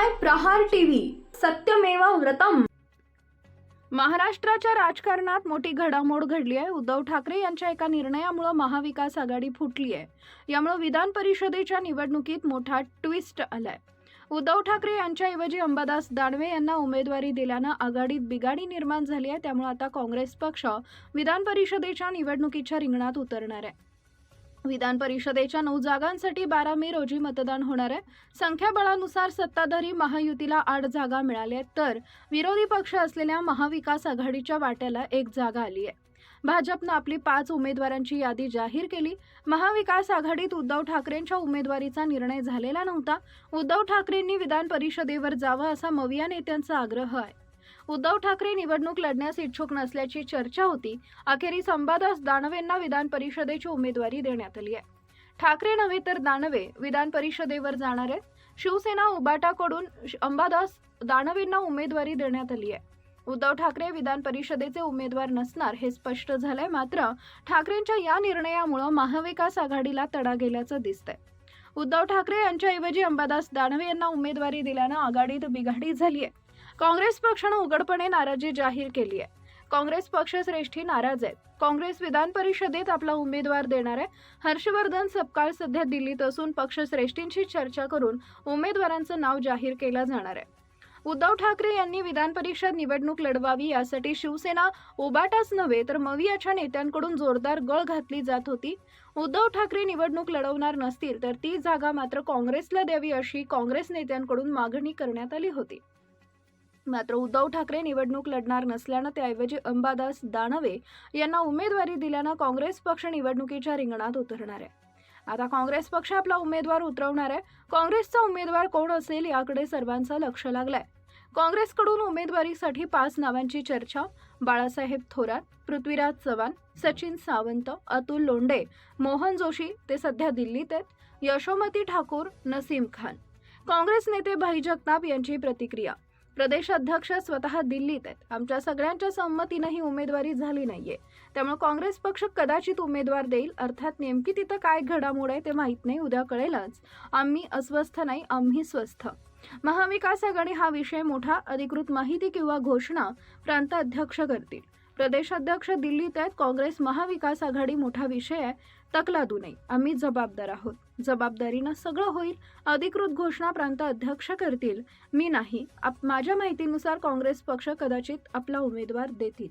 पाहताय प्रहार टीव्ही, सत्यमेव व्रतम। महाराष्ट्राच्या राजकारणात मोठी घडामोड घडली आहे। उद्धव ठाकरे यांच्या एका निर्णयामुळे महाविकास आघाडी फुटली आहे। यामुळे विधान परिषदेच्या निवडणुकीत मोठा ट्विस्ट आलाय। उद्धव ठाकरे यांच्याऐवजी अंबादास दानवे यांना उमेदवारी दिल्यानं आघाडीत बिघाडी निर्माण झाली आहे। त्यामुळे आता काँग्रेस पक्ष विधान परिषदेच्या निवडणुकीच्या रिंगणात उतरणार आहे। विधान परिषदेच्या 9 जागांसाठी 12 मे रोजी मतदान होणार आहे। संख्याबळानुसार सत्ताधारी महायुतीला 8 जागा मिळाल्या तर विरोधी पक्ष असलेल्या महाविकास आघाडीच्या वाट्याला 1 जागा आली आहे। भाजपनं आपली 5 उमेदवारांची यादी जाहीर केली। महाविकास आघाडीत उद्धव ठाकरेंच्या उमेदवारीचा निर्णय झालेला नव्हता। उद्धव ठाकरेंनी विधान परिषदेवर जावं असा मविया नेत्यांचा आग्रह आहे। उद्धव ठाकरे निवडणूक लढण्यास इच्छुक नसल्याची चर्चा होती। अखेरीस अंबादास दानवेंना विधान परिषदेची उमेदवारी देण्यात आली आहे। ठाकरे नव्हे तर दानवे विधान परिषदेवर जाणार आहेत। शिवसेना उबाटाकडून अंबादास दानवेंना उमेदवारी देण्यात आली आहे। उद्धव ठाकरे विधान परिषदेचे उमेदवार नसणार हे स्पष्ट झालंय। मात्र ठाकरेंच्या या निर्णयामुळे महाविकास आघाडीला तडा गेल्याचं दिसतंय। उद्धव ठाकरे यांच्याऐवजी अंबादास दानवे यांना उमेदवारी दिल्यानं आघाडीत बिघाडी झाली आहे। काँग्रेस पक्षाने उघडपणे नाराजी जाहीर केली आहे। काँग्रेस पक्षश्रेष्ठी नाराज आहेत। काँग्रेस विधान परिषदेत आपला उमेदवार देणार आहे। हर्षवर्धन सपकाळ सध्या दिल्लीत असून पक्षश्रेष्ठींशी चर्चा करून उमेदवारांचं नाव जाहीर केलं जाणार आहे। उद्धव ठाकरे यांनी विधान परिषद निवडणूक लढवावी यासाठी शिवसेना उबाटाच नव्हे तर मवियाच्या नेत्यांकडून जोरदार गळ घातली जात होती। उद्धव ठाकरे निवडणूक लढवणार नसतील तर ती जागा मात्र काँग्रेसला द्यावी अशी काँग्रेस नेत्यांकडून मागणी करण्यात आली होती। मात्र उद्धव ठाकरे निवडणूक लढणार नसल्यानं त्याऐवजी अंबादास दानवे यांना उमेदवारी दिल्यानं काँग्रेस पक्ष निवडणुकीच्या रिंगणात उतरणार आहे। आता काँग्रेस पक्ष आपला उमेदवार उतरवणार आहे। काँग्रेसचा उमेदवार कोण असेल याकडे सर्वांचं लक्ष लागलंय। काँग्रेसकडून उमेदवारीसाठी 5 नावांची चर्चा। बाळासाहेब थोरात, पृथ्वीराज चव्हाण, सचिन सावंत, अतुल लोंढे, मोहन जोशी ते सध्या दिल्लीत आहेत, यशोमती ठाकूर, नसीम खान। काँग्रेस नेते भाई जगताप यांची प्रतिक्रिया। प्रदेश अध्यक्ष स्वतः दिल्लीत आहेत। आमच्या सगळ्यांच्या संमतीने ही उमेदवारी झाली नाहीये। त्यामुळे काँग्रेस पक्ष कदाचित उमेदवार देईल। अर्थात नेमकी तिथं काय घडामोड आहे ते माहित नाही, उद्या कळेलच। आम्ही अस्वस्थ नाही, आम्ही स्वस्थ। महाविकास आघाडी हा विषय मोठा अधिकृत माहिती किंवा घोषणा प्रांताध्यक्ष करतील। प्रदेशाध्यक्ष दिल्लीत आहेत। काँग्रेस महाविकास आघाडी मोठा विषय आहे, तकलादू नाही। आम्ही जबाबदार आहोत, जबाबदारीनं सगळं होईल। अधिकृत घोषणा प्रांताध्यक्ष करतील, मी नाही। माझ्या माहितीनुसार काँग्रेस पक्ष कदाचित आपला उमेदवार देतील।